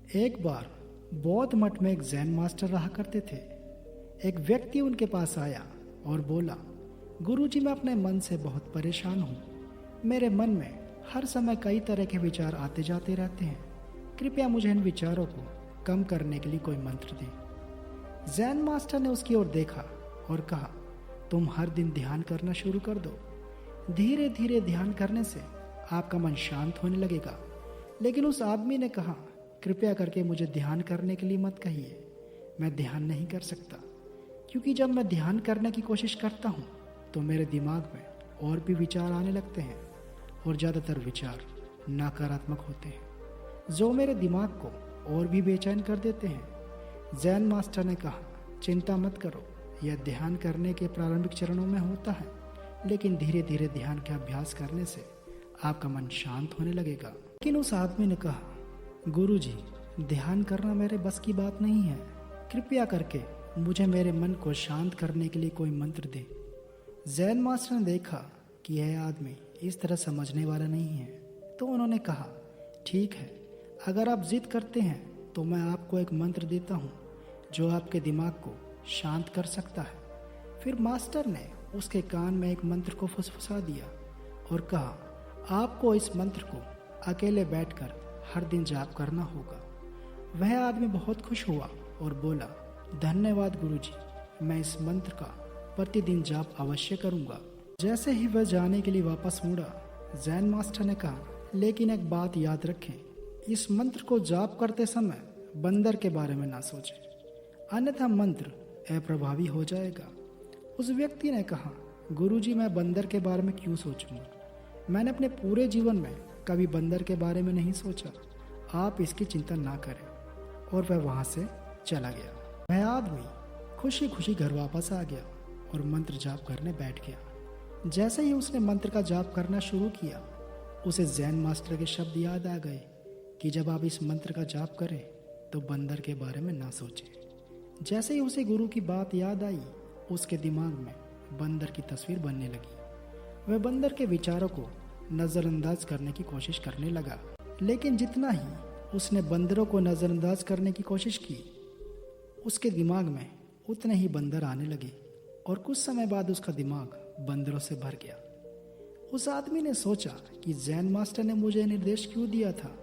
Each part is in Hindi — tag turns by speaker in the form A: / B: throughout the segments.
A: एक बार बौद्ध मठ में एक जैन मास्टर रहा करते थे। एक व्यक्ति उनके पास आया और बोला, गुरुजी, मैं अपने मन से बहुत परेशान हूँ। मेरे मन में हर समय कई तरह के विचार आते जाते रहते हैं। कृपया मुझे इन विचारों को कम करने के लिए कोई मंत्र दें। जैन मास्टर ने उसकी ओर देखा और कहा, तुम हर दिन ध्यान करना शुरू कर दो। धीरे धीरे ध्यान करने से आपका मन शांत होने लगेगा। लेकिन उस आदमी ने कहा, कृपया करके मुझे ध्यान करने के लिए मत कहिए। मैं ध्यान नहीं कर सकता, क्योंकि जब मैं ध्यान करने की कोशिश करता हूँ तो मेरे दिमाग में और भी विचार आने लगते हैं और ज़्यादातर विचार नकारात्मक होते हैं, जो मेरे दिमाग को और भी बेचैन कर देते हैं। जैन मास्टर ने कहा, चिंता मत करो, यह ध्यान करने के प्रारंभिक चरणों में होता है, लेकिन धीरे धीरे ध्यान के अभ्यास करने से आपका मन शांत होने लगेगा। लेकिन उस आदमी ने कहा, गुरुजी, ध्यान करना मेरे बस की बात नहीं है। कृपया करके मुझे मेरे मन को शांत करने के लिए कोई मंत्र दे। जैन मास्टर ने देखा कि यह आदमी इस तरह समझने वाला नहीं है, तो उन्होंने कहा, ठीक है, अगर आप जिद करते हैं तो मैं आपको एक मंत्र देता हूँ जो आपके दिमाग को शांत कर सकता है। फिर मास्टर ने उसके कान में एक मंत्र को फुसफुसा दिया और कहा, आपको इस मंत्र को अकेले बैठकर हर दिन जाप करना होगा। वह आदमी बहुत खुश हुआ और बोला, धन्यवाद गुरुजी, मैं इस मंत्र का प्रतिदिन जाप अवश्य करूंगा। जैसे ही वह जाने के लिए वापस मुड़ा, जैन मास्टर ने कहा, लेकिन एक बात याद रखें, इस मंत्र को जाप करते समय बंदर के बारे में ना सोचें, अन्यथा मंत्र अप्रभावी हो जाएगा। उस व्यक्ति ने कहा, गुरुजी, मैं बंदर के बारे में क्यों सोचूंगा? मैंने अपने पूरे जीवन में कभी बंदर के बारे में नहीं सोचा। आप इसकी चिंता ना करें। और वह वहाँ से चला गया। वह आदमी खुशी खुशी घर वापस आ गया और मंत्र जाप करने बैठ गया। जैसे ही उसने मंत्र का जाप करना शुरू किया, उसे जैन मास्टर के शब्द याद आ गए कि जब आप इस मंत्र का जाप करें तो बंदर के बारे में ना सोचें। जैसे ही उसे गुरु की बात याद आई, उसके दिमाग में बंदर की तस्वीर बनने लगी। वह बंदर के विचारों को नज़रअंदाज करने की कोशिश करने लगा। लेकिन जितना ही उसने बंदरों को नज़रअंदाज करने की कोशिश की, उसके दिमाग में उतने ही बंदर आने लगे और कुछ समय बाद उसका दिमाग बंदरों से भर गया। उस आदमी ने सोचा कि जैन मास्टर ने मुझे निर्देश क्यों दिया था।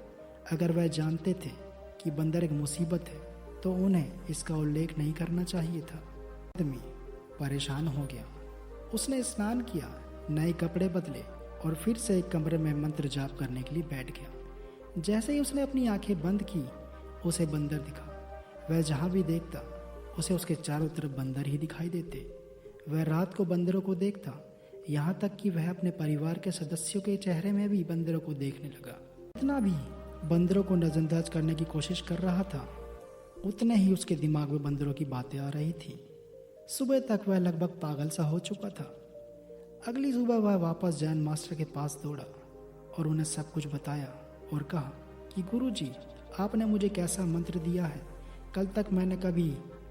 A: अगर वह जानते थे कि बंदर एक मुसीबत है तो उन्हें इसका उल्लेख नहीं करना चाहिए था। आदमी परेशान हो गया। उसने स्नान किया, नए कपड़े बदले और फिर से एक कमरे में मंत्र जाप करने के लिए बैठ गया। जैसे ही उसने अपनी आंखें बंद की, उसे बंदर दिखा। वह जहाँ भी देखता, उसे उसके चारों तरफ बंदर ही दिखाई देते। वह रात को बंदरों को देखता, यहाँ तक कि वह अपने परिवार के सदस्यों के चेहरे में भी बंदरों को देखने लगा। इतना भी बंदरों को नजरअंदाज करने की कोशिश कर रहा था, उतने ही उसके दिमाग में बंदरों की बातें आ रही थी। सुबह तक वह लगभग पागल सा हो चुका था। अगली सुबह वह वापस जैन मास्टर के पास दौड़ा और उन्हें सब कुछ बताया और कहा कि गुरुजी, आपने मुझे कैसा मंत्र दिया है। कल तक मैंने कभी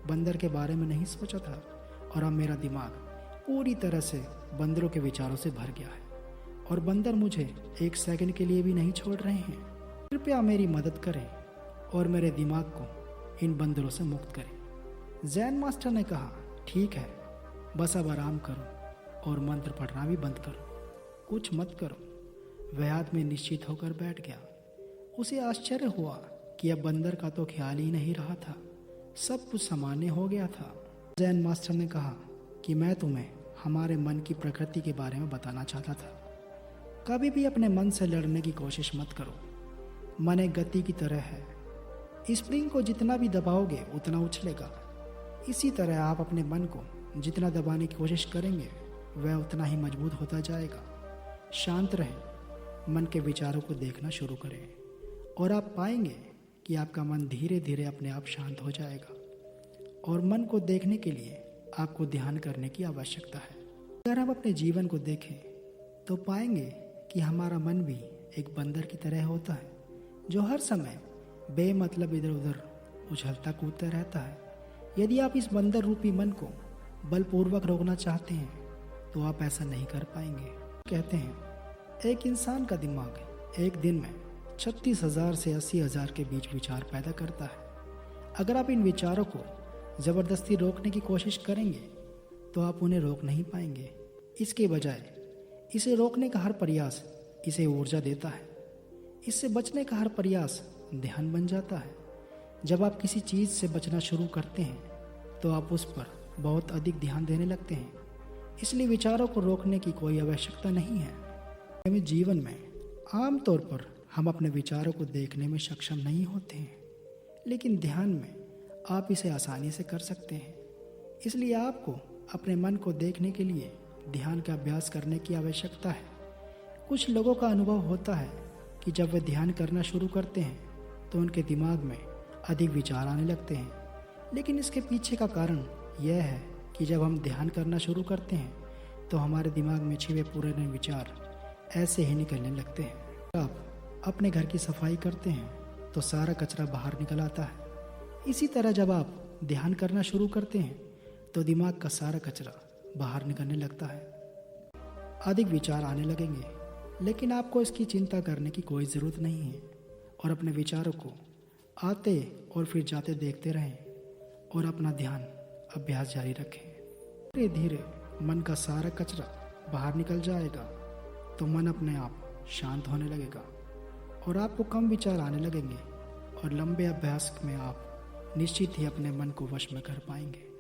A: बंदर के बारे में नहीं सोचा था और अब मेरा दिमाग पूरी तरह से बंदरों के विचारों से भर गया है और बंदर मुझे एक सेकंड के लिए भी नहीं छोड़ रहे हैं। कृपया मेरी मदद करें और मेरे दिमाग को इन बंदरों से मुक्त करें। जैन मास्टर ने कहा, ठीक है, बस अब आराम करो और मंत्र पढ़ना भी बंद करो, कुछ मत करो। वह आदमी निश्चित होकर बैठ गया। उसे आश्चर्य हुआ कि अब बंदर का तो ख्याल ही नहीं रहा था, सब कुछ सामान्य हो गया था। जैन मास्टर ने कहा कि मैं तुम्हें हमारे मन की प्रकृति के बारे में बताना चाहता था। कभी भी अपने मन से लड़ने की कोशिश मत करो। मन एक गति की तरह है, स्प्रिंग को जितना भी दबाओगे उतना उछलेगा। इसी तरह आप अपने मन को जितना दबाने की कोशिश करेंगे वह उतना ही मजबूत होता जाएगा। शांत रहें, मन के विचारों को देखना शुरू करें और आप पाएंगे कि आपका मन धीरे धीरे अपने आप शांत हो जाएगा। और मन को देखने के लिए आपको ध्यान करने की आवश्यकता है। अगर हम अपने जीवन को देखें तो पाएंगे कि हमारा मन भी एक बंदर की तरह होता है, जो हर समय बेमतलब इधर उधर उछलता कूदता रहता है। यदि आप इस बंदर रूपी मन को बलपूर्वक रोकना चाहते हैं तो आप ऐसा नहीं कर पाएंगे। कहते हैं एक इंसान का दिमाग एक दिन में 36,000 से 80,000 के बीच विचार पैदा करता है। अगर आप इन विचारों को ज़बरदस्ती रोकने की कोशिश करेंगे तो आप उन्हें रोक नहीं पाएंगे। इसके बजाय इसे रोकने का हर प्रयास इसे ऊर्जा देता है। इससे बचने का हर प्रयास ध्यान बन जाता है। जब आप किसी चीज़ से बचना शुरू करते हैं तो आप उस पर बहुत अधिक ध्यान देने लगते हैं। इसलिए विचारों को रोकने की कोई आवश्यकता नहीं है। हमें जीवन में आमतौर पर हम अपने विचारों को देखने में सक्षम नहीं होते हैं, लेकिन ध्यान में आप इसे आसानी से कर सकते हैं। इसलिए आपको अपने मन को देखने के लिए ध्यान का अभ्यास करने की आवश्यकता है। कुछ लोगों का अनुभव होता है कि जब वे ध्यान करना शुरू करते हैं तो उनके दिमाग में अधिक विचार आने लगते हैं, लेकिन इसके पीछे का कारण यह है कि जब हम ध्यान करना शुरू करते हैं तो हमारे दिमाग में छिपे पुराने विचार ऐसे ही निकलने लगते हैं। आप अपने घर की सफाई करते हैं तो सारा कचरा बाहर निकल आता है। इसी तरह जब आप ध्यान करना शुरू करते हैं तो दिमाग का सारा कचरा बाहर निकलने लगता है। अधिक विचार आने लगेंगे, लेकिन आपको इसकी चिंता करने की कोई ज़रूरत नहीं है और अपने विचारों को आते और फिर जाते देखते रहें और अपना ध्यान अभ्यास जारी रखें। धीरे धीरे मन का सारा कचरा बाहर निकल जाएगा तो मन अपने आप शांत होने लगेगा और आपको कम विचार आने लगेंगे और लंबे अभ्यास में आप निश्चित ही अपने मन को वश में कर पाएंगे।